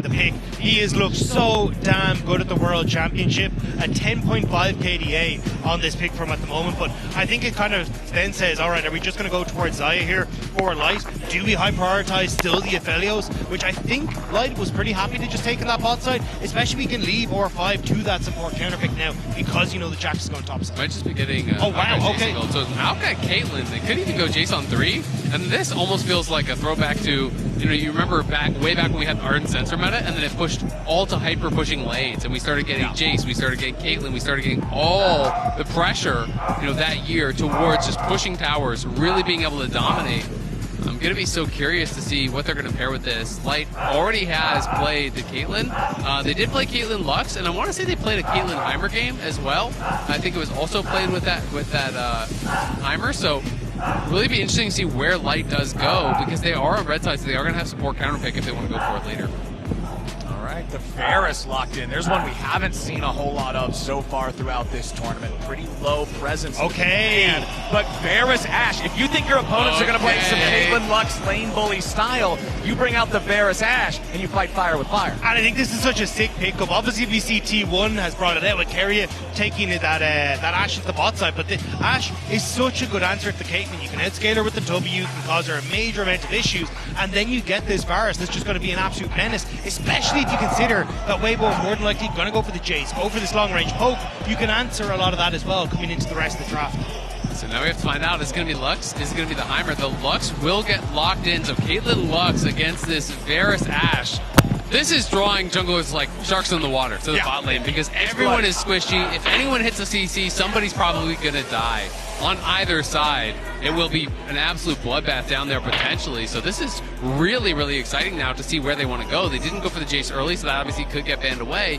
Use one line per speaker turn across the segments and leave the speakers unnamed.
The pick. He has looked so damn good at the World Championship. A 10.5 KDA on this pick from at the moment, but I think it kind of then says, all right, are we just going to go towards Zaya here for Light? Do we high prioritize still the Aphelios, which I think Light was pretty happy to just take in that bot side, especially if we can leave R5 to that support counter pick now, because you know the Jax is going top side.
Might just be getting
oh wow, okay.
So Maokai Caitlyn, they could even go Jace on 3, and this almost feels like a throwback to, you know, you remember way back when we had Ardent Sensor meta, and then it pushed all to hyper pushing lanes, and we started getting Jace, we started getting Caitlyn, we started getting all the pressure, you know, that year towards just pushing towers, really being able to dominate. I'm going to be so curious to see what they're going to pair with this. Light already has played the Caitlyn. They did play Caitlyn Lux, and I want to say they played a Caitlyn Heimer game as well. I think it was also played with that Heimer, so really be interesting to see where Light does go, because they are on red side, so they are going to have support counter pick if they want to go for it later.
The Varus locked in. There's one we haven't seen a whole lot of so far throughout this tournament. Pretty low presence.
Okay.
But Varus Ashe, if you think your opponents are going to play some Caitlyn Lux lane bully style, you bring out the Varus Ashe and you fight fire with fire.
And I think this is such a sick pickup. Obviously, we see T1 has brought it out with Keria taking that Ashe into the bot side, but the Ashe is such a good answer to the Caitlyn. You can outscale her with the W, you can cause her a major amount of issues, and then you get this Varus that's just going to be an absolute menace, especially if you consider that Weibo is more than likely going to go for the Jace, go for this long range poke. You can answer a lot of that as well coming into the rest of the draft.
So now we have to find out, is it going to be Lux? Is it going to be the Heimer? The Lux will get locked in, so Caitlyn Lux against this Varus Ashe. This is drawing junglers like sharks in the water to the bot lane, because everyone is squishy. If anyone hits a CC, somebody's probably going to die. On either side, it will be an absolute bloodbath down there potentially. So this is really, really exciting now to see where they want to go. They didn't go for the Jace early, so that obviously could get banned away.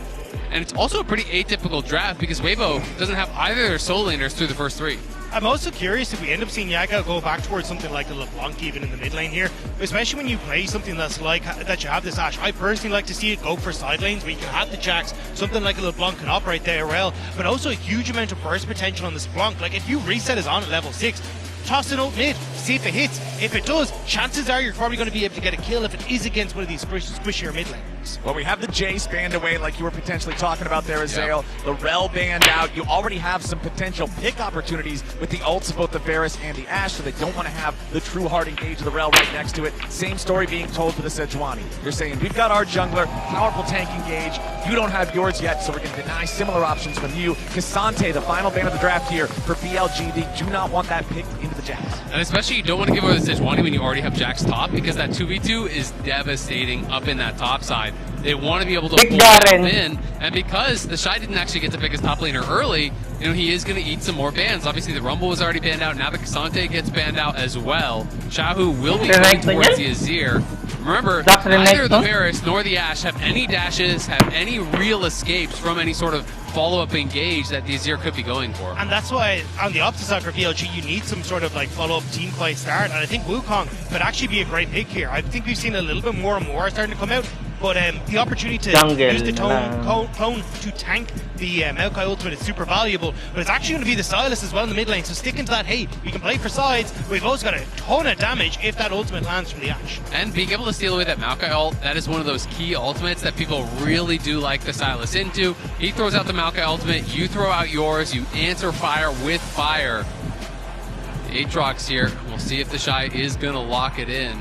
And it's also a pretty atypical draft because Weibo doesn't have either their solo laners through the first 3.
I'm also curious if we end up seeing Yaga go back towards something like a LeBlanc even in the mid lane here, especially when you play something that's like that you have this Ashe. I personally like to see it go for side lanes where you can have the Jax, something like a LeBlanc can operate there well, but also a huge amount of burst potential on this LeBlanc. Like if you reset is on at level 6, toss it out mid, see if it hits. If it does, chances are you're probably going to be able to get a kill if it is against one of these squishier mid laners.
Well, we have the Jace banned away like you were potentially talking about there, Azael. The Rel banned out. You already have some potential pick opportunities with the ults of both the Varus and the Ashe, so they don't want to have the true hard engage of the Rel right next to it. Same story being told for the Sejuani. You're saying, we've got our jungler, powerful tank engage. You don't have yours yet, so we're going to deny similar options from you. Cassante, the final ban of the draft here for BLG. They do not want that picked into the Jax.
And especially you don't want to give away the Sejuani when you already have Jax top, because that 2v2 is devastating up in that top side. They want to be able to pull that in, and because the Shy didn't actually get to pick his top laner early, you know, he is going to eat some more bans. Obviously the Rumble was already banned out, now the Cassante gets banned out as well. Shahu will be going towards the Azir. Remember, neither the Varus nor the Ashe have any dashes, have any real escapes from any sort of follow-up engage that the Azir could be going for.
And that's why on the opposite side for BLG, you need some sort of like follow-up team play start, and I think Wukong could actually be a great pick here. I think we've seen a little bit more and more starting to come out, but the opportunity to use the clone to tank the Maokai ultimate is super valuable, but it's actually going to be the Sylas as well in the mid lane, so sticking to that, hey, we can play for sides, we've also got a ton of damage if that ultimate lands from the Ashe.
And being able to steal away that Maokai ult, that is one of those key ultimates that people really do like the Sylas into. He throws out the Maokai ultimate, you throw out yours, you answer fire with fire. The Aatrox here, we'll see if the Shy is going to lock it in.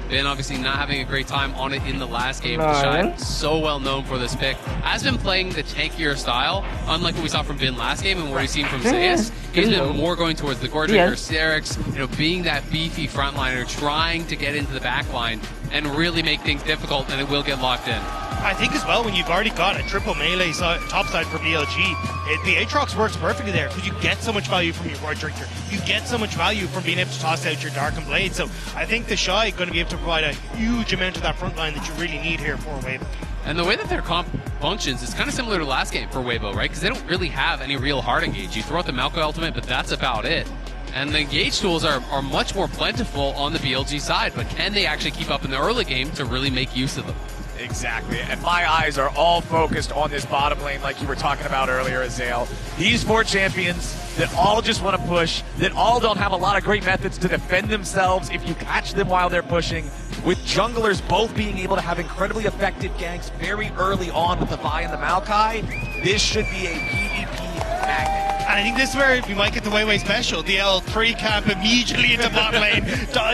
Ben obviously not having a great time on it in the last game. The Shy, so well known for this pick, has been playing the tankier style, unlike what we saw from Ben last game and what we've seen from Zeus. He's been more going towards the Gorgeous or Serix, you know, being that beefy frontliner, trying to get into the back line and really make things difficult, and it will get locked in.
I think as well, when you've already got a triple melee top side for BLG, the Aatrox works perfectly there because you get so much value from your Word Drinker. You get so much value from being able to toss out your Dark and Blade. So I think the Shy is going to be able to provide a huge amount of that front line that you really need here for Weibo.
And the way that their comp functions is kind of similar to last game for Weibo, right? Because they don't really have any real hard engage. You throw out the Maokai ultimate, but that's about it. And the engage tools are much more plentiful on the BLG side, but can they actually keep up in the early game to really make use of them?
Exactly, and my eyes are all focused on this bottom lane like you were talking about earlier, Azael. These 4 champions that all just want to push, that all don't have a lot of great methods to defend themselves if you catch them while they're pushing, with junglers both being able to have incredibly effective ganks very early on with the Vi and the Maokai. This should be a PvP magnet.
And I think this is where we might get the Weiwei special. The L3 camp immediately into bot lane.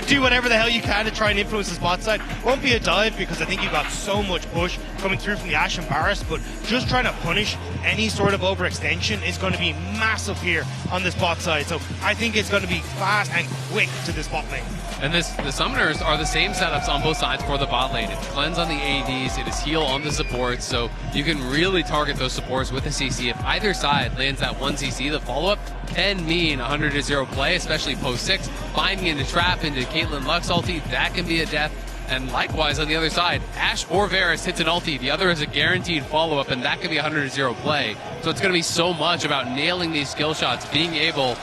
Do whatever the hell you can to try and influence this bot side. Won't be a dive because I think you got so much push coming through from the Ashe and Varus, but just trying to punish any sort of overextension is going to be massive here on this bot side. So I think it's going to be fast and quick to this bot lane.
And the summoners are the same setups on both sides for the bot lane. It's cleanse on the ADs, it is heal on the supports, so you can really target those supports with a CC. If either side lands that 1 CC, the follow-up can mean 100-0 play, especially post-6. Finding into trap into Caitlyn Lux ulti, that can be a death. And likewise on the other side, Ashe or Varus hits an ulti, the other is a guaranteed follow-up, and that could be 100-0 play. So it's going to be so much about nailing these skill shots, being able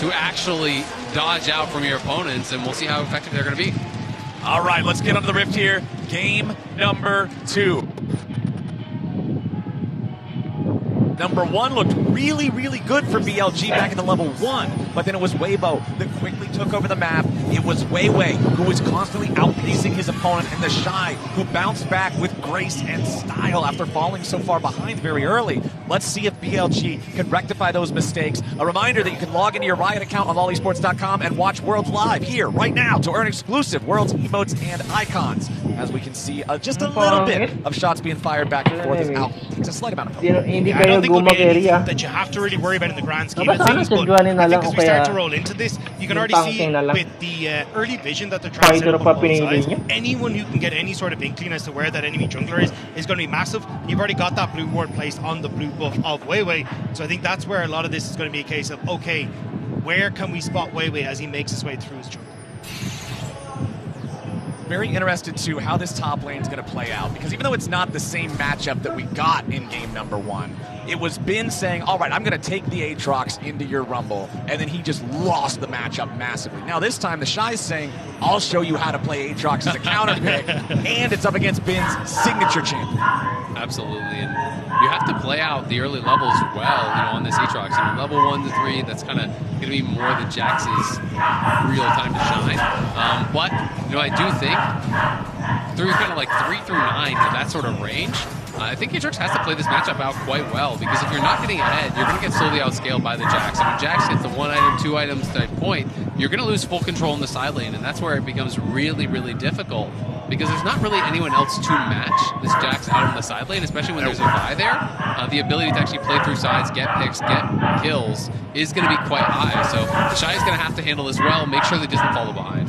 to actually dodge out from your opponents, and we'll see how effective they're going to be.
All right, let's get onto the Rift here. Game number 2. Number 1 looked really, really good for BLG back in the level 1, but then it was Weibo that quickly took over the map. It was Weiwei who was constantly outpacing his opponent, and the Shy who bounced back with grace and style after falling so far behind very early. Let's see if BLG can rectify those mistakes. A reminder that you can log into your Riot account on lollysports.com and watch Worlds live here right now to earn exclusive Worlds emotes and icons. As we can see, just a little bit of shots being fired back and forth as Al takes a slight amount of help.
Yeah, I don't think there'll be anything that you have to really worry about in the grand scheme of things, but I think as we start to roll into this, you can already see with the early vision that they're trying to set up on both sides, anyone who can get any sort of inkling as to where that enemy jungler is going to be massive. You've already got that blue ward placed on the blue buff of Weiwei, so I think that's where a lot of this is going to be a case of, okay, where can we spot Weiwei as he makes his way through his jungle?
Very interested to how this top lane is going to play out, because even though it's not the same matchup that we got in game number 1, it was Ben saying, all right, I'm going to take the Aatrox into your Rumble, and then he just lost the matchup massively. Now this time the Shy's saying, I'll show you how to play Aatrox as a counter pick, and it's up against Ben's signature champion.
Absolutely, and you have to play out the early levels well, on this Aatrox. Level 1 to 3, that's kind of going to be more than Jax's real time to shine. But I do think through kind of like 3 through 9, that sort of range, I think Aatrox has to play this matchup out quite well, because if you're not getting ahead, you're going to get slowly outscaled by the Jax. And when Jax hits the 1 item, 2 items type point, you're going to lose full control in the side lane, and that's where it becomes really, really difficult, because there's not really anyone else to match this Jax out in the side lane, especially when there's a Vi there. The ability to actually play through sides, get picks, get kills is going to be quite high. So the Shy is going to have to handle this well, make sure they doesn't follow behind.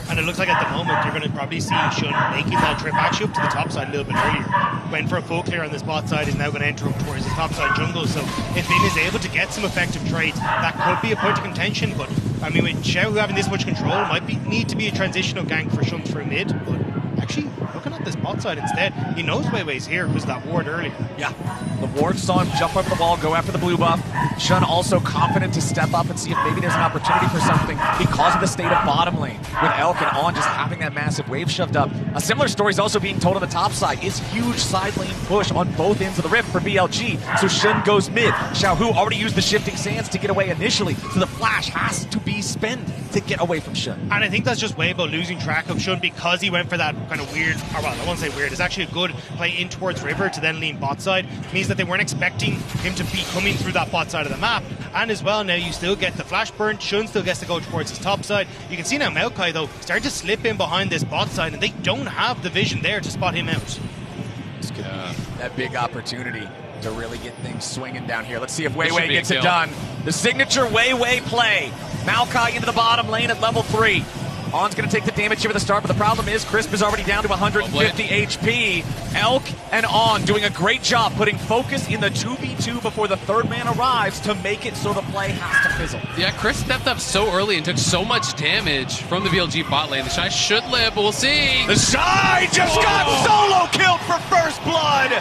And it looks like at the moment you're going to probably see Shun making that trip actually up to the top side a little bit earlier. Went for a full clear on this bot side, is now going to enter up towards the top side jungle. So if Finn is able to get some effective trades, that could be a point of contention. But I mean, with Xiao having this much control, it might need to be a transitional gank for Shun through mid. But actually, looking at this bot side instead, he knows Weiwei's here because that ward earlier.
Yeah, the ward saw him jump over the wall, go after the blue buff. Shun also confident to step up and see if maybe there's an opportunity for something because of the state of bottom lane, with Elk and On just having that massive wave shoved up. A similar story is also being told on the top side. It's huge side lane push on both ends of the rift for BLG. So Shun goes mid. Xiaohu already used the shifting sands to get away initially, so the flash has to be spent to get away from Shun.
And I think that's just Weibo losing track of Shun because he went for that kind of weird, or well, I won't say weird, it's actually a good play in towards river to then lean bot side. It means that they weren't expecting him to be coming through that bot side of the map. And as well, now you still get the flash burn. Shun still gets to go towards his top side. You can see now Maokai, though, starting to slip in behind this bot side, and they don't have the vision there to spot him out.
That big opportunity to really get things swinging down here. Let's see if Weiwei gets it done. The signature Weiwei play. Maokai into the bottom lane at level 3. On's going to take the damage here at the start, but the problem is Crisp is already down to 150 HP. Elk and On doing a great job putting focus in the 2v2 before the third man arrives to make it so the play has to fizzle.
Yeah, Chris stepped up so early and took so much damage from the BLG bot lane. The Shy should live, but we'll see.
The Shy just got solo killed for first blood.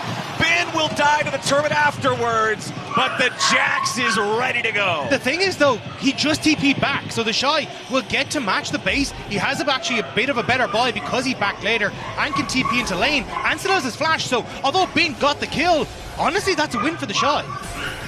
Bin will die to the turret afterwards, but the Jax is ready to go.
The thing is, though, he just TP'd back, so the Shy will get to match the base. He has actually a bit of a better buy because he backed later and can TP into lane and still has his flash. So although Bin got the kill, honestly, that's a win for the Shy.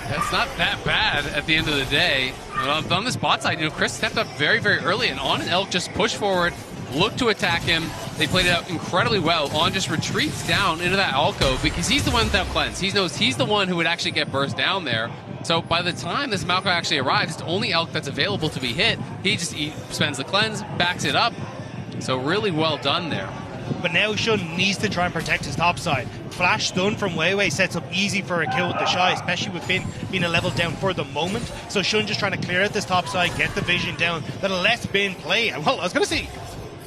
That's not that bad at the end of the day. On this bot side, Chris stepped up very, very early, and On and Elk just pushed forward, looked to attack him. They played it out incredibly well. On just retreats down into that alcove because he's the one without cleanse. He knows he's the one who would actually get burst down there. So by the time this Malco actually arrives, it's only Elk that's available to be hit. He spends the cleanse, backs it up. So really well done there.
But now Shun needs to try and protect his top side. Flash stun from Weiwei sets up easy for a kill with the Shy, especially with Bin being a level down for the moment. So Shun just trying to clear out this top side, get the vision down, that'll let Bin play. Well, I was going to say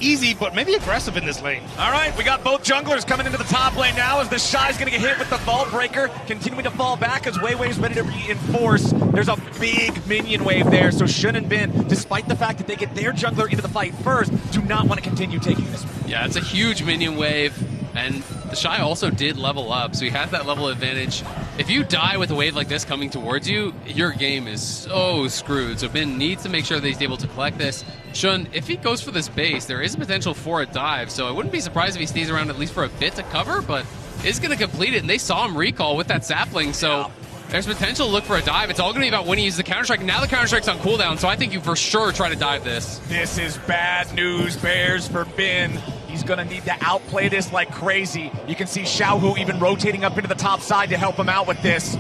easy, but maybe aggressive in this lane.
All right, we got both junglers coming into the top lane now as the Shy's going to get hit with the Vault Breaker, continuing to fall back as Weiwei's ready to reinforce. There's a big minion wave there, so Shun and Bin, despite the fact that they get their jungler into the fight first, do not want to continue taking this.
Yeah, it's a huge minion wave, and the Shy also did level up, so he has that level advantage. If you die with a wave like this coming towards you, your game is so screwed. So Bin needs to make sure that he's able to collect this. Shun, if he goes for this base, there is a potential for a dive, so I wouldn't be surprised if he stays around at least for a bit to cover, but is going to complete it, and they saw him recall with that sapling, so there's potential to look for a dive. It's all going to be about when he uses the Counter-Strike. Now the Counter-Strike's on cooldown, so I think you for sure try to dive this.
This is bad news bears for Bin. He's going to need to outplay this like crazy. You can see Xiaohu even rotating up into the top side to help him out with this.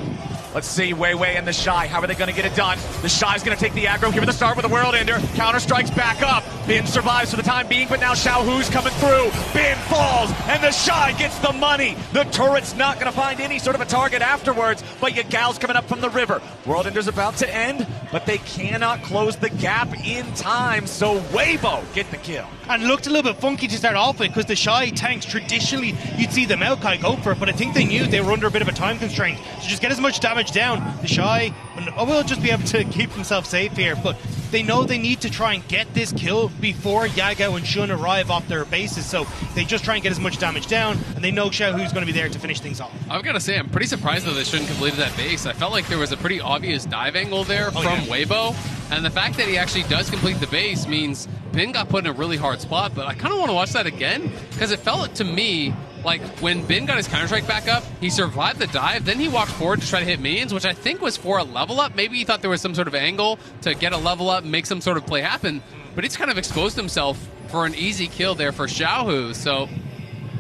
Let's see, Weiwei and the Shy. How are they going to get it done? The Shy's going to take the aggro, give it the start with a World Ender. Counter-Strike's back up. Bin survives for the time being, but now Xiaohu's coming through. Bin falls, and the Shy gets the money. The turret's not going to find any sort of a target afterwards, but Yagal's coming up from the river. World Ender's about to end, but they cannot close the gap in time, so Weibo get the kill.
And looked a little bit funky to start off with because the Shy tanks, traditionally, you'd see the Maokai go for it, but I think they knew they were under a bit of a time constraint. So just get as much damage down. The Shy will just be able to keep themselves safe here, but they know they need to try and get this kill before Yagao and Shun arrive off their bases, so they just try and get as much damage down, and they know Xiaohu's going to be there to finish things off.
I've got to say, I'm pretty surprised that they shouldn't completed that base. I felt like there was a pretty obvious dive angle there from Weibo, and the fact that he actually does complete the base means Bin got put in a really hard spot, but I kind of want to watch that again, because it felt to me like when Bin got his Counter-Strike back up, he survived the dive, then he walked forward to try to hit minions, which I think was for a level up. Maybe he thought there was some sort of angle to get a level up, make some sort of play happen, but he's kind of exposed himself for an easy kill there for Xiaohu. So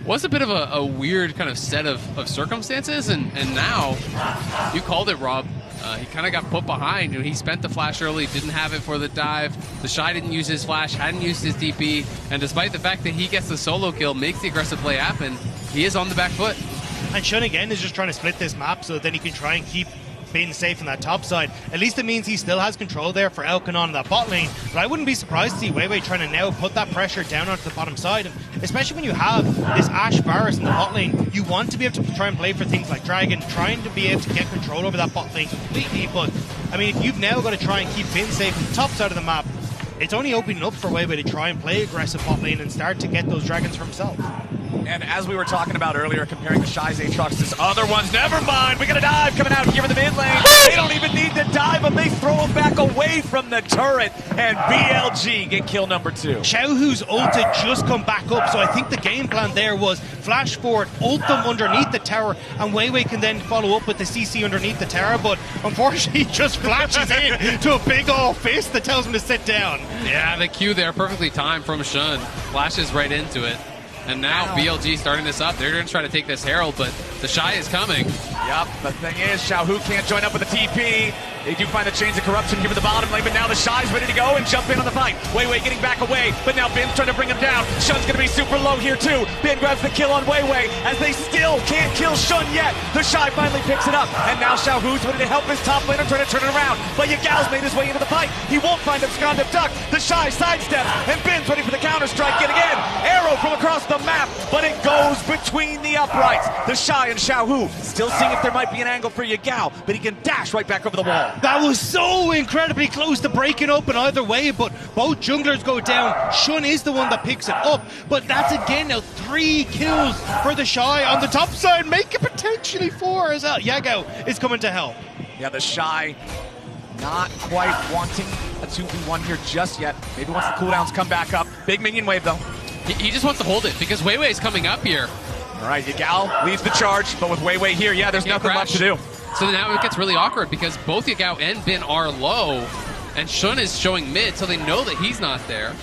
was a bit of a weird kind of set of circumstances, and now, you called it, Rob. He kind of got put behind. He spent the flash early, didn't have it for the dive. The Shy didn't use his flash, hadn't used his DP, and despite the fact that he gets the solo kill, makes the aggressive play happen, he is on the back foot.
And Shun again is just trying to split this map so then he can try and keep Bin safe on that top side. At least it means he still has control there for Elkanon in that bot lane, but I wouldn't be surprised to see Weiwei trying to now put that pressure down onto the bottom side, and especially when you have this Ashe Varus in the bot lane, you want to be able to try and play for things like Dragon, trying to be able to get control over that bot lane completely. But I mean, if you've now got to try and keep Bin safe on the top side of the map, it's only opening up for Weiwei to try and play aggressive bot lane and start to get those dragons for himself.
And as we were talking about earlier, comparing the Shy's Aatrox to this other ones, never mind, we got a dive coming out here in the mid lane. They don't even need to dive, but they throw him back away from the turret, and BLG get kill number 2.
Xiaohu's ult had just come back up, so I think the game plan there was flash forward, ult them underneath the tower, and Weiwei can then follow up with the CC underneath the tower, but unfortunately he just flashes in to a big old fist that tells him to sit down.
Yeah, the Q there, perfectly timed from Shun. Flashes right into it. And now BLG starting this up. They're going to try to take this Herald, but the Shy is coming.
Yep, the thing is, Xiaohu can't join up with the TP. They do find the Chains of Corruption here in the bottom lane, but now the Shy's ready to go and jump in on the fight. Weiwei getting back away, but now Bin's trying to bring him down. Shun's going to be super low here too. Bin grabs the kill on Weiwei as they still can't kill Shun yet. The Shy finally picks it up, and now Xiaohu's ready to help his top laner trying to turn it around. But Yagal's made his way into the fight. He won't find Abscond Duck. The Shy sidesteps, and Bin's ready for the counter strike yet again. Arrow from across the map, but it goes between the uprights. The Shy and Xiaohu still seeing if there might be an angle for Yagao, but he can dash right back over the wall.
That was so incredibly close to breaking open either way, but both junglers go down. Shun is the one that picks it up, but that's again now 3 kills for the Shy on the top side, make it potentially 4 as well. Yagao is coming to help.
Yeah, the Shy not quite wanting a 2v1 here just yet. Maybe once the cooldowns come back up. Big minion wave though.
He just wants to hold it because Wei Wei's coming up here.
All right, Yagao leads the charge, but with Wei Wei here, yeah, there's nothing left to do.
So now it gets really awkward because both Yagao and Bin are low, and Shun is showing mid, so they know that he's not there.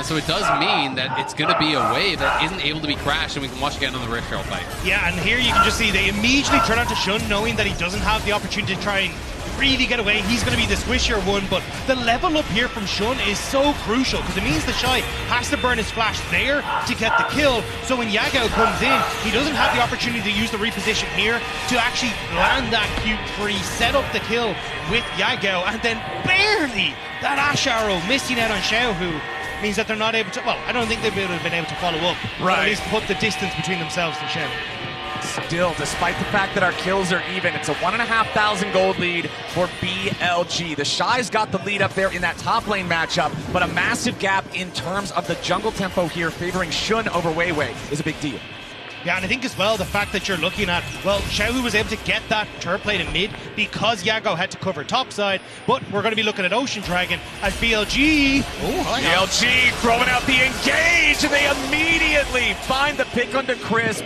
So it does mean that it's going to be a wave that isn't able to be crashed, and we can watch again on the Rift Trail fight.
Yeah, and here you can just see they immediately turn on to Shun, knowing that he doesn't have the opportunity to try and really get away. He's going to be the squishier one, but the level up here from Shun is so crucial because it means the Shy has to burn his flash there to get the kill. So when Yagao comes in, he doesn't have the opportunity to use the reposition here to actually land that Q3, set up the kill with Yagao, and then barely that Ash Arrow missing out on Xiaohu means that they're not able to, well, I don't think they would have been able to follow up, right, or at least put the distance between themselves and Xiaohu.
Still, despite the fact that our kills are even, it's a 1,500 gold lead for BLG. The Shy's got the lead up there in that top lane matchup, but a massive gap in terms of the jungle tempo here favoring Shun over Wei Wei is a big deal.
Yeah, and I think as well, the fact that you're looking at, well, Xiaohu was able to get that turret plate in mid because Yagao had to cover topside, but we're going to be looking at Ocean Dragon as BLG.
BLG throwing out the engage, and they immediately find the pick onto Crisp,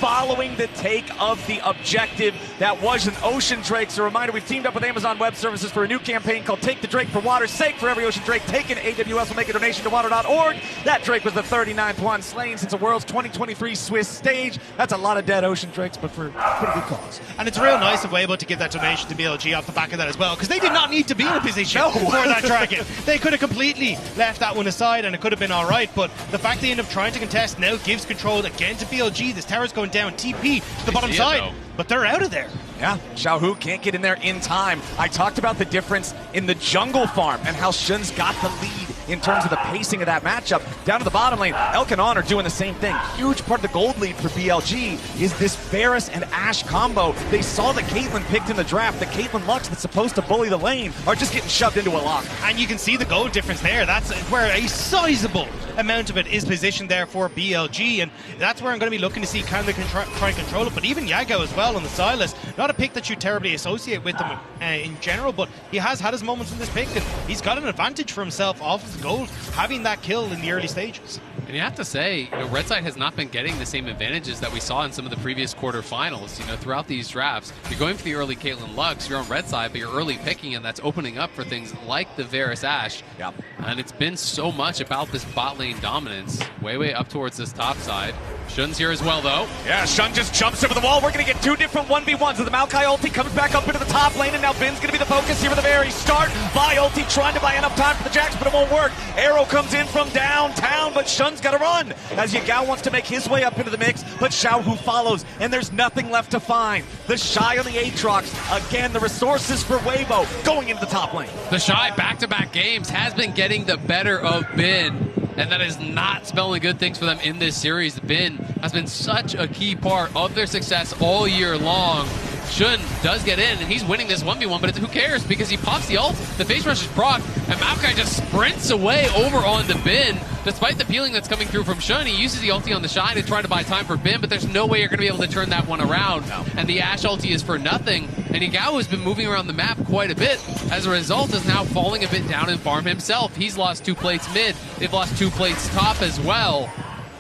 following the take of the objective. That was an Ocean Drake. So a reminder, we've teamed up with Amazon Web Services for a new campaign called Take the Drake for Water's Sake. For every Ocean Drake taken, AWS will make a donation to water.org. That Drake was the 39th one slain since the World's 2023 Swiss stage. That's a lot of dead Ocean Drakes, but for a pretty good cause.
And it's real nice of Weibo to give that donation to BLG off the back of that as well, because they did not need to be in a position for that dragon. They could have completely left that one aside and it could have been all right, but the fact they end up trying to contest now gives control again to BLG. This tower's going down, TP to the bottom side, but they're out of there.
Yeah, Xiaohu can't get in there in time. I talked about the difference in the jungle farm and how Shun's got the lead in terms of the pacing of that matchup. Down to the bottom lane, Elk and On are doing the same thing. Huge part of the gold lead for BLG is this Varus and Ashe combo. They saw the Caitlyn picked in the draft. The Caitlyn Lux that's supposed to bully the lane are just getting shoved into a lock.
And you can see the gold difference there. That's where a sizable amount of it is positioned there for BLG, and that's where I'm going to be looking to see can they try and control it. But even Yagao as well on the Silas, not a pick that you terribly associate with him in general, but he has had his moments in this pick, and he's got an advantage for himself off his gold, having that kill in the early stages.
And you have to say, Red Side has not been getting the same advantages that we saw in some of the previous quarterfinals. Throughout these drafts, you're going for the early Caitlyn Lux, you're on Red Side, but you're early picking, and that's opening up for things like the Varus Ashe.
Yep.
And it's been so much about this bot lane dominance. Way up towards this top side. Shun's here as well, though.
Yeah, Shun just jumps over the wall. We're going to get 2 different 1v1s. So the Maokai ulti comes back up into the top lane, and now Bin's going to be the focus here at the very start. Vi ulti trying to buy enough time for the Jax, but it won't work. Arrow comes in from downtown, but Shun's got to run as Yagao wants to make his way up into the mix, but Xiaohu follows, and there's nothing left to find. The Shy on the Aatrox. Again, the resources for Weibo going into the top lane.
The Shy back-to-back games has been getting the better of Bin, and that is not spelling good things for them in this series. Bin has been such a key part of their success all year long. Shun does get in, and he's winning this 1v1, but who cares? Because he pops the ult, the face rush is proc, and Maokai just sprints away over onto Bin. Despite the peeling that's coming through from Shun, he uses the ulti on the Shy to try to buy time for Bin, but there's no way you're going to be able to turn that one around. No. And the Ashe ulti is for nothing, and Yagao has been moving around the map quite a bit. As a result, is now falling a bit down in farm himself. He's lost 2 plates mid, they've lost 2 plates top as well.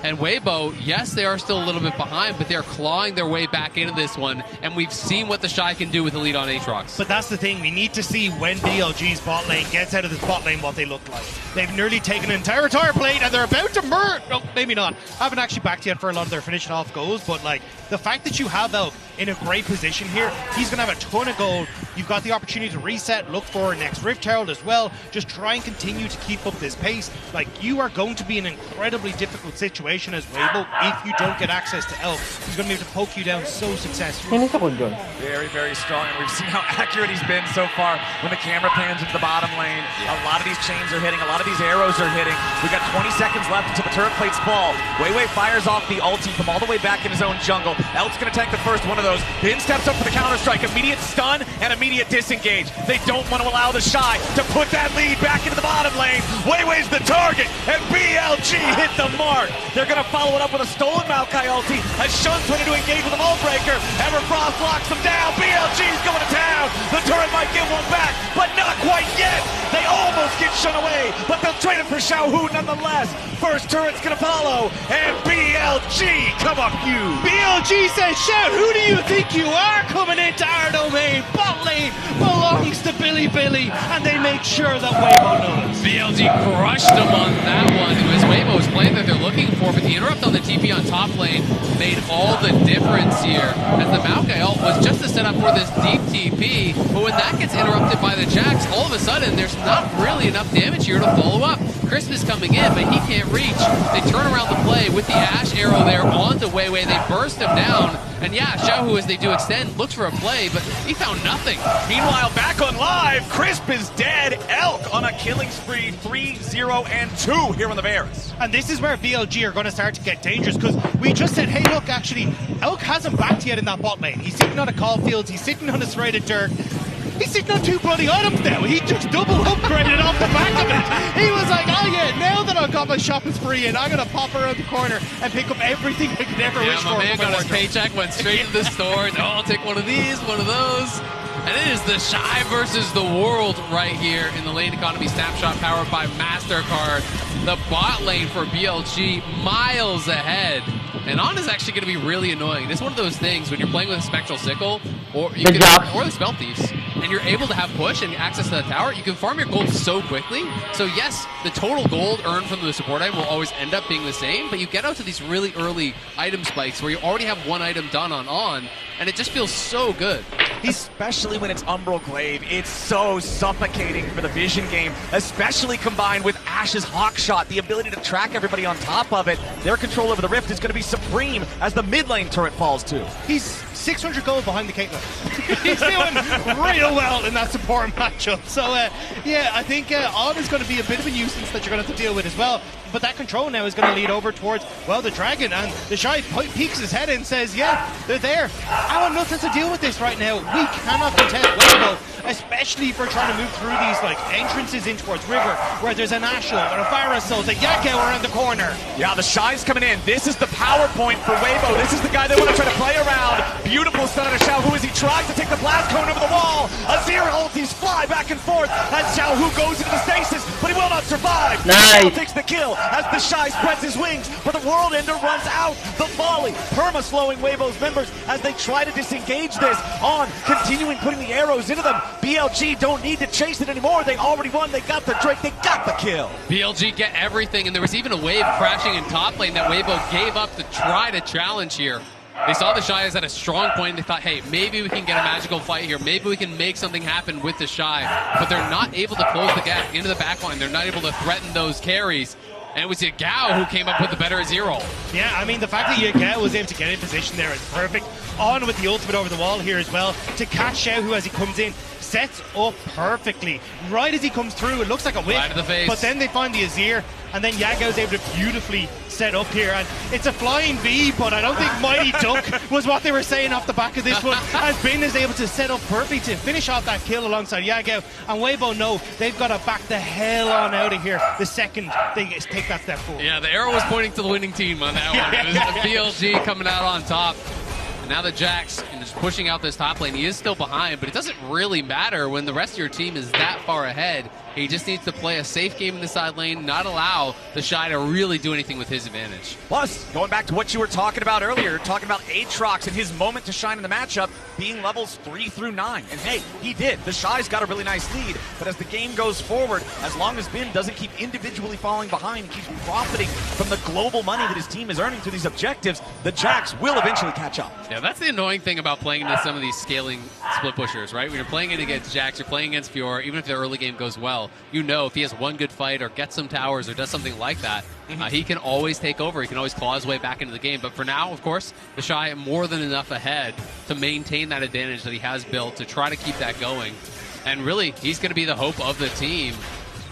And Weibo, yes, they are still a little bit behind, but they're clawing their way back into this one, and we've seen what the Shy can do with the lead on Aatrox.
But that's the thing, we need to see when BLG's bot lane gets out of this bot lane what they look like. They've nearly taken an entire tower plate, and they're about to murder. No, maybe not. Haven't actually backed yet for a lot of their finishing off goals, but like the fact that you have Elk in a great position here, he's going to have a ton of gold. You've got the opportunity to reset, look for next Rift Herald as well. Just try and continue to keep up this pace. Like, you are going to be in an incredibly difficult situation as Weibo if you don't get access to Elk. He's going to be able to poke you down so successfully.
Very, very strong, and we've seen how accurate he's been so far when the camera pans into the bottom lane. A lot of these chains are hitting, a lot of these arrows are hitting. We've got 20 seconds left until the turret plates fall. Wei Wei fires off the ulti from all the way back in his own jungle. Elk's going to tank the first one of those. those. Bin steps up for the counter-strike. Immediate stun and immediate disengage. They don't want to allow the Shy to put that lead back into the bottom lane. Weiwei's the target, and BLG hit the mark. They're going to follow it up with a stolen Maokai ulti as Shun's ready to engage with a Mold Breaker. Everfrost locks them down. BLG's going to town. The turret might get one back, but not quite yet. They almost get Shun away, but they'll trade it for Xiaohu nonetheless. First turret's going to follow, and BLG, come up you.
BLG says, shout, who do you think you are coming into our domain? Bot lane belongs to Billy, and they make sure that Weibo knows.
BLG crushed him on that one. It was Weibo's play that they're looking for, but the interrupt on the TP on top lane made all the difference here, as the Maokai ult was just to set up for this deep TP, but when that gets interrupted by the Jax, all of a sudden there's not really enough damage here to follow up. Crisp is coming in, but he can't reach. They turn around the play with the Ashe arrow there onto Weiwei. They burst him down. And yeah, Xiaohu, as they do extend, looks for a play, but he found nothing.
Meanwhile, back on live, Crisp is dead. Elk on a killing spree, 3-0-2 here on the Varus.
And this is where BLG are going to start to get dangerous, because we just said, hey, look, actually, Elk hasn't backed yet in that bot lane. He's sitting on a Caulfields, he's sitting on a Serrated Dirk. He's sitting on 2 bloody items now. He just double upgraded off the back of it. He was like, oh yeah, now that I've got my shopping spree in, I'm going to pop around the corner and pick up everything I could ever wish for.
My man got his paycheck, went straight to the store, and I'll take one of these, one of those. And it is the Shy versus the world right here in the lane economy snapshot powered by MasterCard. The bot lane for BLG miles ahead. And On is actually going to be really annoying. It's one of those things when you're playing with a Spectral Sickle or the Spell Thieves, and you're able to have push and access to the tower, you can farm your gold so quickly. So yes, the total gold earned from the support item will always end up being the same, but you get out to these really early item spikes where you already have one item done on, and it just feels so good.
Especially when it's Umbral Glaive, it's so suffocating for the vision game, especially combined with Ashe's Hawk Shot, the ability to track everybody on top of it. Their control over the Rift is going to be supreme as the mid lane turret falls too.
He's 600 gold behind the Caitlyn. He's doing real well in that support matchup. So yeah, I think On is going to be a bit of a nuisance that you're going to have to deal with as well. But that control now is going to lead over towards, well, the Dragon, and the Shy peeks his head and says, yeah, they're there. I want nothing to deal with this right now. We cannot contest Weibo, especially if we're trying to move through these like entrances in towards River, where there's an Ashel or a Varus, a Yakko around the corner.
Yeah, the Shy's coming in. This is the power point for Weibo. This is the guy they want to try to play around. Beautiful stun out of Xiaohu as he tries to take the blast cone over the wall. Azir ultis fly back and forth as Xiaohu goes into the stasis, but he will not survive.
Nice.
Takes the kill as the Shy spreads his wings, but the World Ender runs out. The volley, perma slowing Weibo's members as they try to disengage this. On continuing putting the arrows into them. BLG don't need to chase it anymore. They already won. They got the Drake. They got the kill.
BLG get everything, and there was even a wave crashing in top lane that Weibo gave up to try to challenge here. They saw the Shy as at a strong point, and they thought, hey, maybe we can get a magical fight here. Maybe we can make something happen with the Shy. But they're not able to close the gap into the backline. They're not able to threaten those carries. And it was Yagao who came up with the better Azir.
Yeah, I mean, the fact that Yagao was able to get in position there is perfect. On with the ultimate over the wall here as well to catch Xiaohu as he comes in. Sets up perfectly. Right as he comes through, it looks like a whip.
Right to the face.
But then they find the Azir, and then Yagao's able to beautifully set up here. And it's a flying V, but I don't think Mighty Duck was what they were saying off the back of this one. As Bin is able to set up perfectly to finish off that kill alongside Yagao. And Weibo know they've got to back the hell on out of here the second they take that step forward.
Yeah, the arrow was pointing to the winning team on that one. It was the BLG coming out on top. And now the Jax is pushing out this top lane. He is still behind, but it doesn't really matter when the rest of your team is that far ahead. He just needs to play a safe game in the side lane, not allow the Shy to really do anything with his advantage.
Plus, going back to what you were talking about earlier, talking about Aatrox and his moment to shine in the matchup, being levels 3 through 9. And hey, he did. The Shy's got a really nice lead, but as the game goes forward, as long as Bin doesn't keep individually falling behind, he keeps profiting from the global money that his team is earning through these objectives, the Jax will eventually catch up.
Yeah, that's the annoying thing about playing into some of these scaling split pushers, right? When you're playing it against Jax, you're playing against Fiora, even if the early game goes well, you know if he has one good fight or gets some towers or does something like that, he can always take over. He can always claw his way back into the game. But for now, of course, the Shy more than enough ahead to maintain that advantage that he has built to try to keep that going. And really, he's going to be the hope of the team.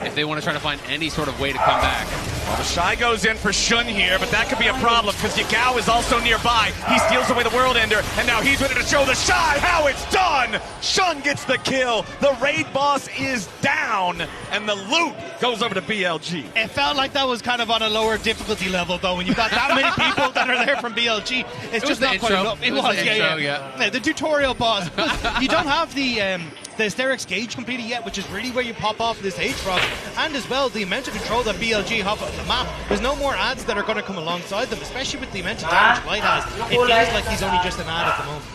if they want to try to find any sort of way to come back.
Well, the Shy goes in for Shun here, but that could be a problem because Yagao is also nearby. He steals away the World Ender, and now he's ready to show the Shy how it's done. Shun gets the kill. The raid boss is down, and the loot goes over to BLG.
It felt like that was kind of on a lower difficulty level, though. When you've got that many people that are there from BLG, it's just not quite enough. It was, yeah. The tutorial boss. You don't have the Asterix gauge completed yet, which is really where you pop off this Aatrox, and as well the amount of control that BLG have on the map. There's no more ads that are going to come alongside them, especially with the amount of damage Light has. It feels like he's only just an ad at the moment.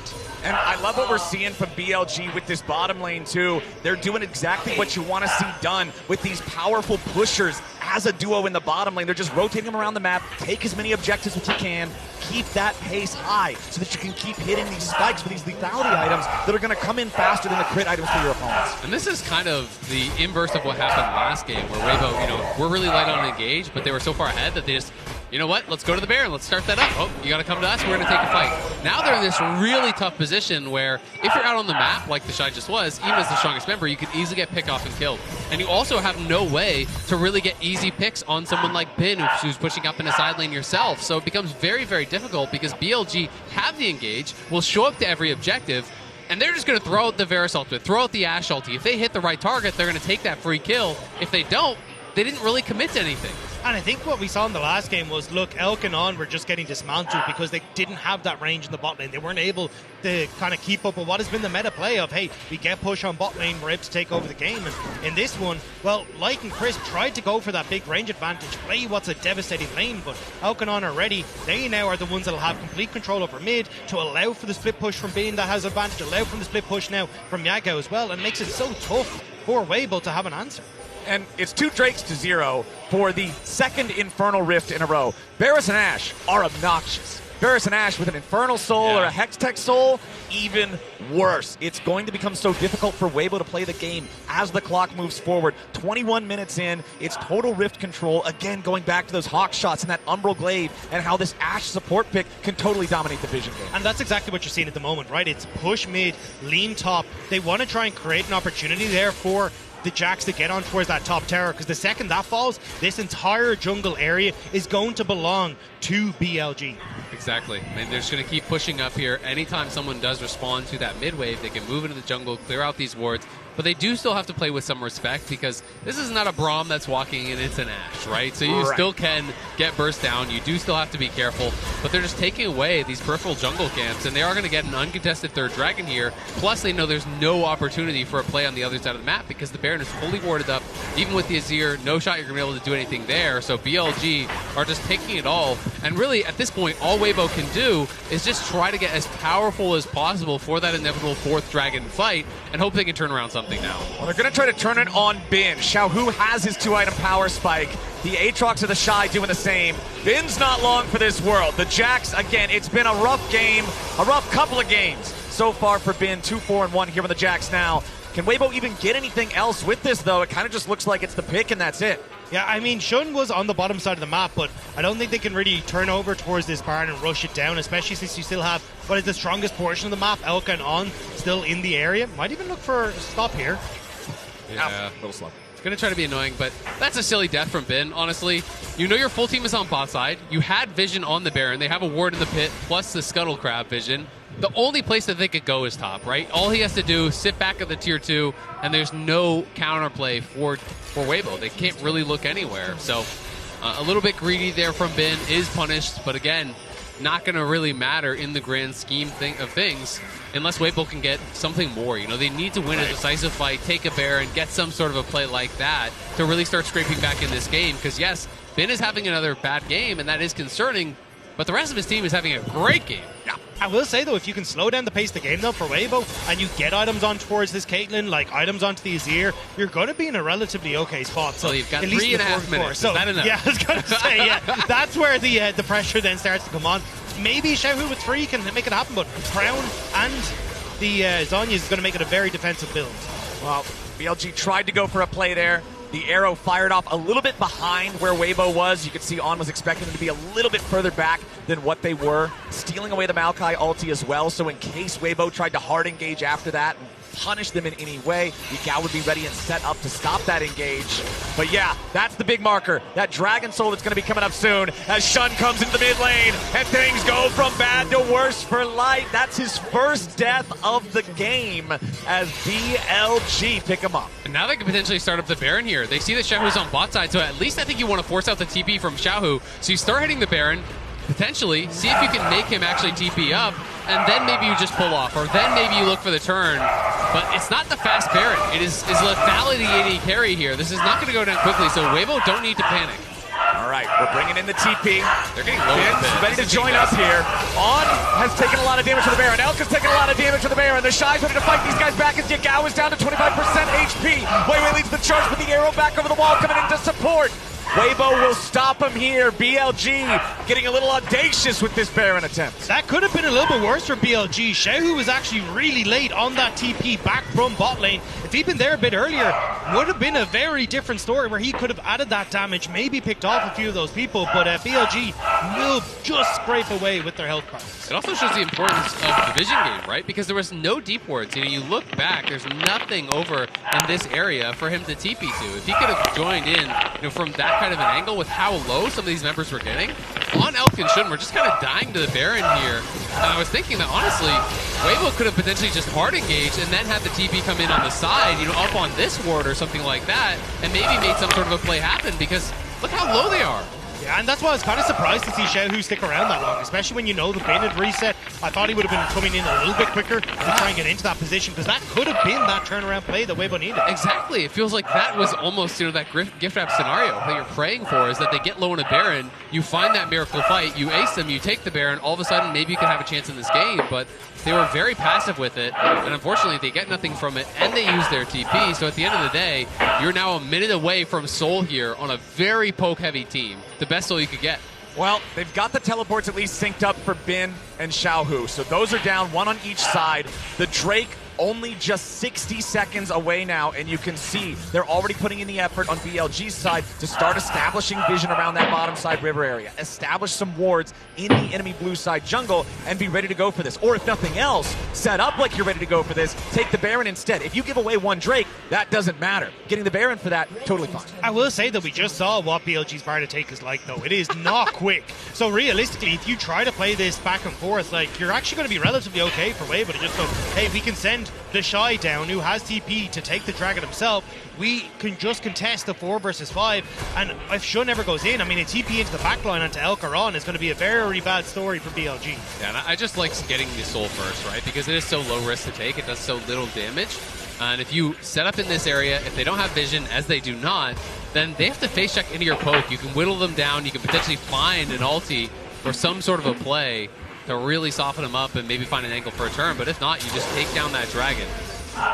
And I love what we're seeing from BLG with this bottom lane too. They're doing exactly what you want to see done with these powerful pushers as a duo in the bottom lane. They're just rotating them around the map, take as many objectives as you can, keep that pace high so that you can keep hitting these spikes for these lethality items that are going to come in faster than the crit items for your opponents.
And this is kind of the inverse of what happened last game, where Weibo, we're really light on engage, but they were so far ahead that they just, you know what, let's go to the Baron, let's start that up. Oh, you got to come to us, we're going to take a fight. Now they're in this really tough position where if you're out on the map, like the Shy just was, even as the strongest member, you could easily get picked off and killed. And you also have no way to really get easy picks on someone like Bin, who's pushing up in a side lane yourself. So it becomes very, very difficult because BLG have the engage, will show up to every objective, and they're just going to throw out the Varus ultimate, throw out the Ashe ulti. If they hit the right target, they're going to take that free kill. If they don't, they didn't really commit to anything.
And I think what we saw in the last game was, look, Elk and On were just getting dismantled because they didn't have that range in the bot lane. They weren't able to kind of keep up with what has been the meta play of, hey, we get push on bot lane, we're able to take over the game. And in this one, well, Light and Chris tried to go for that big range advantage, play what's a devastating lane, but Elk and On are ready. They now are the ones that will have complete control over mid to allow for the split push from Bean that has advantage, allow for the split push now from Yagao as well, and makes it so tough for Weibo to have an answer.
And it's 2 Drakes to 0 for the second Infernal Rift in a row. Varus and Ashe are obnoxious. Varus and Ashe with an Infernal Soul or a Hextech Soul, even worse. It's going to become so difficult for Weibo to play the game as the clock moves forward. 21 minutes in, it's total Rift control. Again, going back to those Hawk shots and that Umbral Glaive and how this Ashe support pick can totally dominate the Vision game.
And that's exactly what you're seeing at the moment, right? It's push mid, lean top. They want to try and create an opportunity there for the Jax to get on towards that top tower, because the second that falls, this entire jungle area is going to belong to BLG.
Exactly. I mean, they're just going to keep pushing up here. Anytime someone does respond to that mid wave, they can move into the jungle, clear out these wards. But they do still have to play with some respect, because this is not a Braum that's walking in, it's an Ashe, right? So you still can get burst down. You do still have to be careful. But they're just taking away these peripheral jungle camps, and they are going to get an uncontested third dragon here. Plus, they know there's no opportunity for a play on the other side of the map, because the Baron is fully warded up. Even with the Azir, no shot you're going to be able to do anything there. So BLG are just taking it all. And really, at this point, all Weibo can do is just try to get as powerful as possible for that inevitable fourth dragon fight, and hope they can turn around something now.
Well, they're going to try to turn it on Bin. Xiaohu has his 2-item power spike. The Aatrox of the Shy doing the same. Bin's not long for this world. The Jax, again, it's been a rough game, a rough couple of games so far for Bin. 2-4-1 here with the Jax now. Can Weibo even get anything else with this, though? It kind of just looks like it's the pick and that's it.
Yeah, I mean, Shun was on the bottom side of the map, but I don't think they can really turn over towards this barn and rush it down, especially since you still have what is the strongest portion of the map, Elka and On, still in the area. Might even look for a stop here.
Yeah,
a little slow.
It's going to try to be annoying, but that's a silly death from Bin, honestly. You know your full team is on bot side. You had vision on the Baron. They have a ward in the pit, plus the Scuttle Crab vision. The only place that they could go is top, right? All he has to do is sit back at the tier 2, and there's no counterplay for Weibo. They can't really look anywhere. So a little bit greedy there from Bin is punished, but again, not going to really matter in the grand scheme of things unless Weibo can get something more. You know, they need to win a decisive fight, take a Baron, get some sort of a play like that to really start scraping back in this game. Because yes, Bin is having another bad game, and that is concerning, but the rest of his team is having a great game.
Yeah. I will say, though, if you can slow down the pace of the game, though, for Weibo, and you get items on towards this Caitlyn, like items onto the Azir, you're going to be in a relatively okay spot. So
you've got 3.5 minutes.
So,
is that enough?
Yeah, I was going to say, yeah, that's where the pressure then starts to come on. Maybe Xiaohu with 3 can make it happen, but Crown and the Zhonya is going to make it a very defensive build.
Well, BLG tried to go for a play there. The arrow fired off a little bit behind where Weibo was. You could see On was expecting them to be a little bit further back than what they were, stealing away the Maokai ulti as well. So in case Weibo tried to hard engage after that, punish them in any way. Yagao would be ready and set up to stop that engage. But yeah, that's the big marker. That Dragon Soul that's going to be coming up soon as Shun comes into the mid lane, and things go from bad to worse for Light. That's his first death of the game as BLG pick him up.
And now they can potentially start up the Baron here. They see that Xiaohu's on bot side, so at least I think you want to force out the TP from Xiaohu. So you start hitting the Baron, potentially, see if you can make him actually TP up, and then maybe you just pull off, or then maybe you look for the turn. But it's not the fast Baron. It is lethality AD carry here. This is not going to go down quickly, so Weibo don't need to panic.
All right, we're bringing in the TP.
They're getting low a bit.
Ready to join up here. On has taken a lot of damage for the Baron. Elk has taken a lot of damage for the Baron. The Shy's ready to fight these guys back as Yagao is down to 25% HP. Wei leads the charge with the arrow back over the wall coming in to support. Weibo will stop him here. BLG getting a little audacious with this Baron attempt.
That could have been a little bit worse for BLG. Xiaohu was actually really late on that TP back from bot lane. If he'd been there a bit earlier, would have been a very different story where he could have added that damage, maybe picked off a few of those people, but BLG will just scrape away with their health cards.
It also shows the importance of the vision game, right? Because there was no deep wards. You look back, there's nothing over in this area for him to TP to. If he could have joined in from that kind of an angle with how low some of these members were getting, on Elk and Shun, we're just kind of dying to the Baron here. And I was thinking that, honestly, Weibo could have potentially just hard engaged and then had the TP come in on the side, up on this ward or something like that, and maybe made some sort of a play happen, because look how low they are.
Yeah, and that's why I was kind of surprised to see Xiaohu stick around that long, especially when the bin had reset. I thought he would have been coming in a little bit quicker to try and get into that position, because that could have been that turnaround play that Weibo needed.
Exactly. It feels like that was almost that gift wrap scenario that you're praying for, is that they get low in a Baron, you find that miracle fight, you ace them, you take the Baron, all of a sudden maybe you can have a chance in this game, but they were very passive with it, and unfortunately they get nothing from it, and they use their TP, so at the end of the day, you're now a minute away from Soul here on a very poke-heavy team. The best Soul you could get.
Well, they've got the teleports at least synced up for Bin and Xiaohu, so those are down, one on each side. The Drake only just 60 seconds away now, and you can see they're already putting in the effort on BLG's side to start establishing vision around that bottom side river area, establish some wards in the enemy blue side jungle, and be ready to go for this. Or if nothing else, set up like you're ready to go for this, take the Baron instead. If you give away one Drake, that doesn't matter. Getting the Baron for that, totally fine.
I will say that we just saw what BLG's bar to take is like, though. It is not quick. So realistically, if you try to play this back and forth, you're actually going to be relatively okay for Weibo to just go, hey, we can send the Shy down, who has TP, to take the Dragon himself. We can just contest the 4 versus 5, and if Shun never goes in, a TP into the backline onto Elkaron is going to be a very bad story for BLG.
Yeah, and I just like getting the Soul first, right? Because it is so low risk to take, it does so little damage. And if you set up in this area, if they don't have vision, as they do not, then they have to face check into your poke. You can whittle them down, you can potentially find an ulti or some sort of a play to really soften them up and maybe find an angle for a turn, but if not, you just take down that Dragon.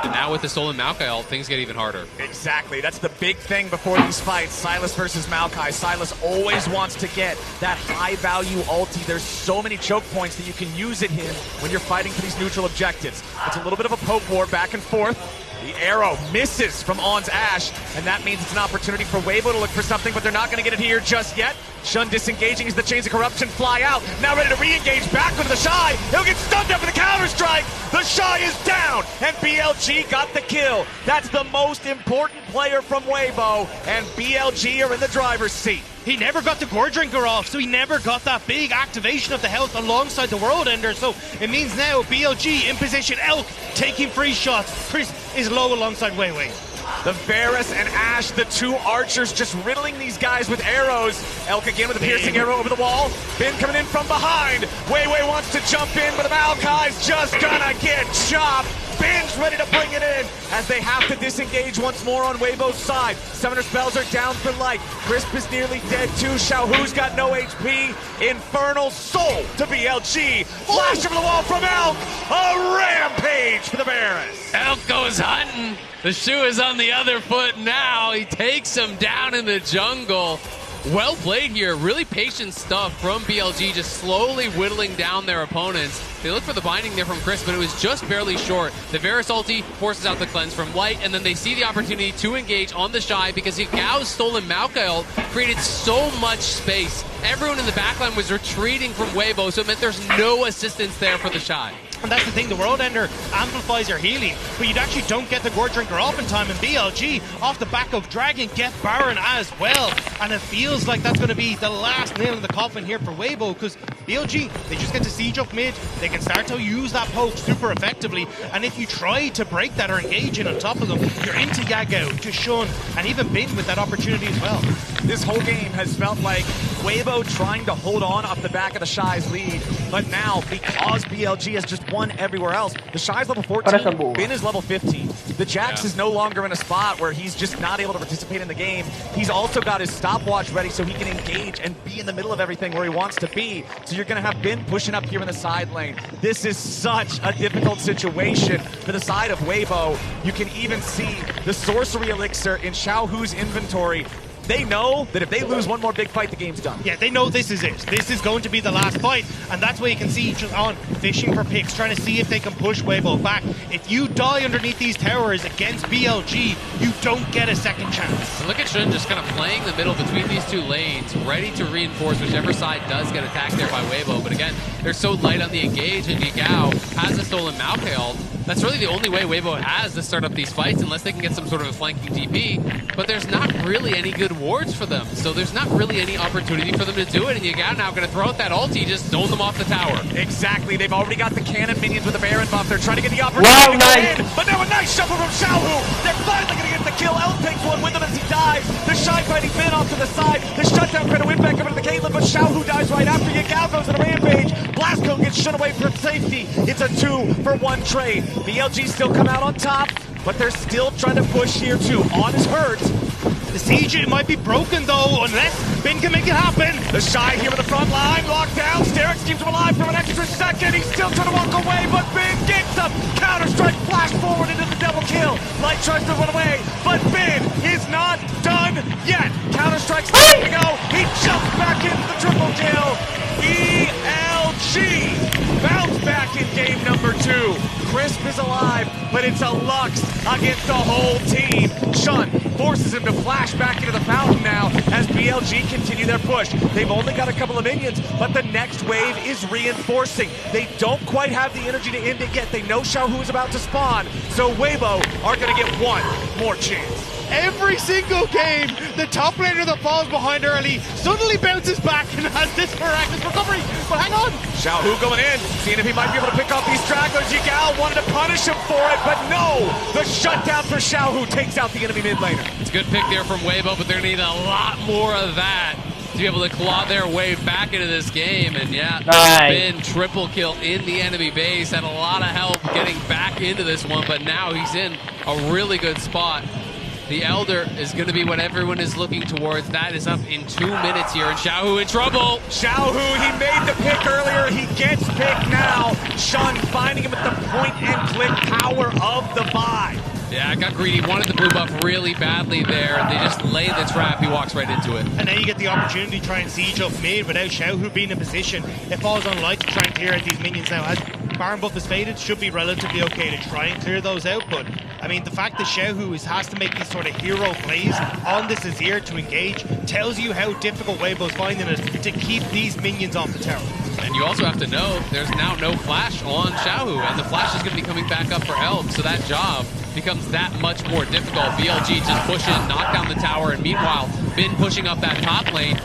And now with the Soul and Maokai ult, things get even harder.
Exactly. That's the big thing before these fights. Sylas versus Maokai. Sylas always wants to get that high-value ulti. There's so many choke points that you can use at him when you're fighting for these neutral objectives. It's a little bit of a poke war back and forth. The arrow misses from On's Ash, and that means it's an opportunity for Weibo to look for something, but they're not going to get it here just yet. Shun disengaging as the Chains of Corruption fly out. Now ready to re-engage back with the Shy. He'll get stunned up with the counter-strike. The Shy is down, and BLG got the kill. That's the most important player from Weibo, and BLG are in the driver's seat.
He never got the Gore Drinker off, so he never got that big activation of the health alongside the World Ender. So it means now BLG in position, Elk taking free shots. Chris is low alongside Weiwei.
The Varus and Ashe, the two archers, just riddling these guys with arrows. Elk again with a piercing arrow over the wall. Bin coming in from behind. Weiwei wants to jump in, but the Maokai's just gonna get chopped. Bin's ready to bring it in as they have to disengage once more on Weibo's side. Summoner spells are down for Light. Crisp is nearly dead too. Xiaohu's got no HP. Infernal Soul to BLG. Flash over the wall from Elk. A rampage for the Varus.
Elk goes hunting. The shoe is on the other foot now. He takes him down in the jungle. Well played here. Really patient stuff from BLG, just slowly whittling down their opponents. They look for the binding there from Chris, but it was just barely short. The Varus ulti forces out the cleanse from Light, and then they see the opportunity to engage on the Shy because Yagao's stolen Maokai ult created so much space. Everyone in the backline was retreating from Weibo, so it meant there's no assistance there for the Shy.
And that's the thing, the World Ender amplifies your healing, but you actually don't get the Gourd Drinker off in time, and BLG, off the back of Dragon, get Baron as well. And it feels like that's going to be the last nail in the coffin here for Weibo, because BLG, they just get to siege up mid, they can start to use that poke super effectively, and if you try to break that or engage in on top of them, you're into Yagao, to Shun, and even Bin with that opportunity as well.
This whole game has felt like Weibo trying to hold on off the back of the Shy's lead, but now, because BLG has just won everywhere else, the Shy's level 14, Bin is level 15. The Jax is no longer in a spot where he's just not able to participate in the game. He's also got his stopwatch ready so he can engage and be in the middle of everything where he wants to be. So you're going to have Bin pushing up here in the side lane. This is such a difficult situation for the side of Weibo. You can even see the sorcery elixir in Xiaohu's inventory. They know that if they lose one more big fight, the game's done.
Yeah, they know this is it. This is going to be the last fight, and that's why you can see just on fishing for picks, trying to see if they can push Weibo back. If you die underneath these towers against BLG, you don't get a second chance.
And look at Shun just kind of playing the middle between these two lanes, ready to reinforce whichever side does get attacked there by Weibo. But again, they're so light on the engage, and Yagao has a stolen Maokai. That's really the only way Weibo has to start up these fights, unless they can get some sort of a flanking DP. But there's not really any good wards for them, so there's not really any opportunity for them to do it. And Yagao now going to throw out that ulti, just stone them off the tower.
Exactly. They've already got the cannon minions with the Baron buff. They're trying to get the opportunity to get in. But now a nice shuffle from Xiaohu. They're finally going to get the kill. Elm takes one with him as he dies. The Shy fighting Bin off to the side. The shutdown trying to win back over to the Caitlyn, but Xiaohu dies right after. Yagao goes on a rampage. Blasco gets shut away for safety. It's a 2-for-1 trade. BLG still come out on top, but they're still trying to push here too. On is hurt.
The siege, it might be broken though, unless Bin can make it happen.
The Shy here in the front line, locked down. Sterix keeps him alive for an extra second. He's still trying to walk away, but Bin gets him. Counter-strike, flash forward into the double kill. Light tries to run away, but Bin is not done yet. Counter-strike's ready to go. He jumps back into the triple kill. BLG bounce back in game number 2. Crisp is alive, but it's a Lux against the whole team. Shun forces him to flash back into the fountain now as BLG continue their push. They've only got a couple of minions, but the next wave is reinforcing. They don't quite have the energy to end it yet. They know Xiaohu is about to spawn, so Weibo are going to get one more chance.
Every single game, the top laner that falls behind early suddenly bounces back and has this miraculous recovery. But hang on.
Xiaohu going in, seeing if he might be able to pick off these stragglers. Yagao wanted to punish him for it, but no! The shutdown for Xiaohu takes out the enemy mid laner.
It's a good pick there from Weibo, but they're going to need a lot more of that to be able to claw their way back into this game. And yeah, Bin triple kill in the enemy base, had a lot of help getting back into this one, but now he's in a really good spot. The Elder is going to be what everyone is looking towards. That is up in 2 minutes here, and Xiaohu in trouble.
Xiaohu, he made the pick earlier. He gets picked now. Shun finding him at the point-and-click power of the buy.
Yeah, got greedy, wanted the blue buff really badly there. They just laid the trap, he walks right into it.
And now you get the opportunity to try and siege up mid without Xiaohu being in position. It falls on Light to try and clear out these minions now. As Baron buff is faded, should be relatively okay to try and clear those out, but I mean, the fact that Xiaohu has to make these sort of hero plays on this Azir to engage tells you how difficult Weibo's finding it to keep these minions off the tower.
And you also have to know there's now no flash on Xiaohu, and the flash is going to be coming back up for Elm, so that job becomes that much more difficult. BLG just push in, knock down the tower, and meanwhile, Bin pushing up that top lane.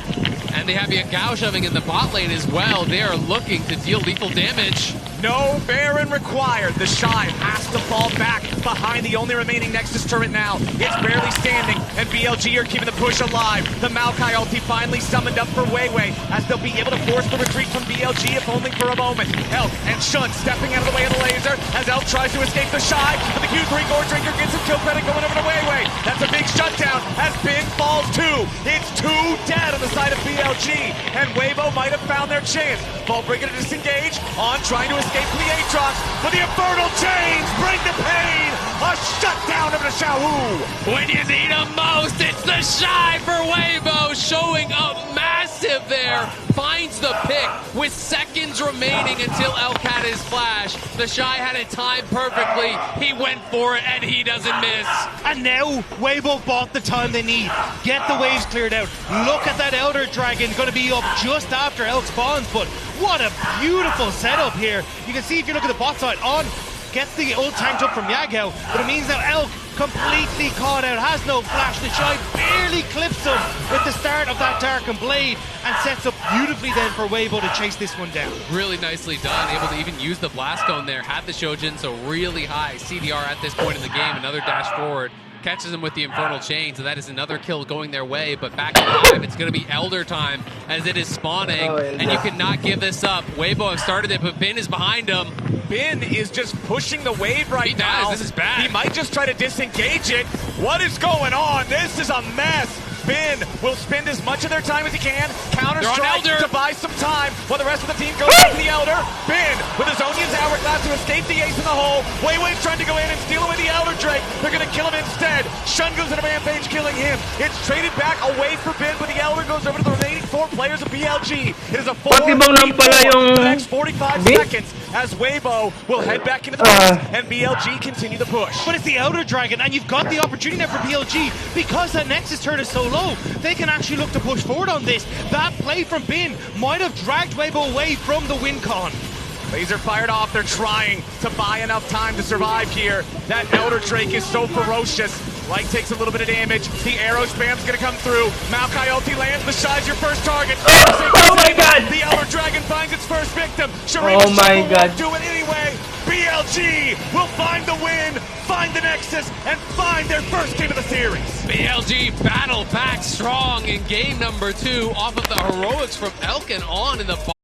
And they have Yagao shoving in the bot lane as well. They are looking to deal lethal damage.
No Baron required. The Shy has to fall back behind the only remaining Nexus turret now. It's barely standing, and BLG are keeping the push alive. The Maokai ulti finally summoned up for Weiwei, as they'll be able to force the retreat from BLG, if only for a moment. Elf and Shun stepping out of the way of the laser, as Elf tries to escape the Shy, but the Q3 Gourd Drinker gets his kill credit going over to Weiwei. That's a big shutdown, as Bin falls too. It's 2 dead on the side of BLG, and Weibo might have found their chance. Ballbreaker to disengage, on trying to escape from the Aatrox, but the Infernal Chains bring the pain! A shutdown of the Xiaohu!
When you need him most, it's the Shy for Weibo, showing a massive up there, finds the pick with seconds remaining until Elk had his flash. The Shy had it timed perfectly. He went for it, and he doesn't miss.
And now, Weibo bought the time they need. Get the waves cleared out. Look at that Elder Dragon, going to be up just after Elk spawns, but what a beautiful setup here. You can see if you look at the bot side, On gets the ult tanked up from Yagao, but it means now Elk completely caught out, has no flash. The Shy barely clips him with the start of that Darkened Blade and sets up beautifully then for Weibo to chase this one down.
Really nicely done, able to even use the blast cone there, had the Shojin, so really high CDR at this point in the game. Another dash forward, catches him with the Infernal Chain, so that is another kill going their way, but back alive, it's going to be Elder time as it is spawning, and you cannot give this up. Weibo have started it, but Bin is behind him.
Bin is just pushing the wave right now.
This is bad.
He might just try to disengage it. What is going on? This is a mess. Bin will spend as much of their time as he can, counter-strike to buy some time while the rest of the team goes to the Elder. Bin with his Onion's Hourglass to escape the ace in the hole. Weiwei's trying to go in and steal away the Elder Drake. They're going to kill him instead. Shun goes in a rampage, killing him. It's traded back away for Bin, but the Elder goes over to the remaining 4 players of BLG. It is a 4v4 for the next 45 seconds as Weibo will head back into the box and BLG continue the push.
But it's the Elder Dragon, and you've got the opportunity there for BLG because that Nexus turret is so low. They can actually look to push forward on this. That play from Bin might have dragged Weibo away from the win con.
Laser fired off. They're trying to buy enough time to survive here. That Elder Drake is so ferocious. Light takes a little bit of damage. The arrow spam's gonna come through. Maokai ulti lands. The Shy's your first target.
Oh my god!
The Elder Dragon finds its first victim.
Oh my god.
Do it anyway. BLG will find the win, find the Nexus, and find their first game of the series.
BLG battle back strong in game number 2 off of the heroics from Elk and On in the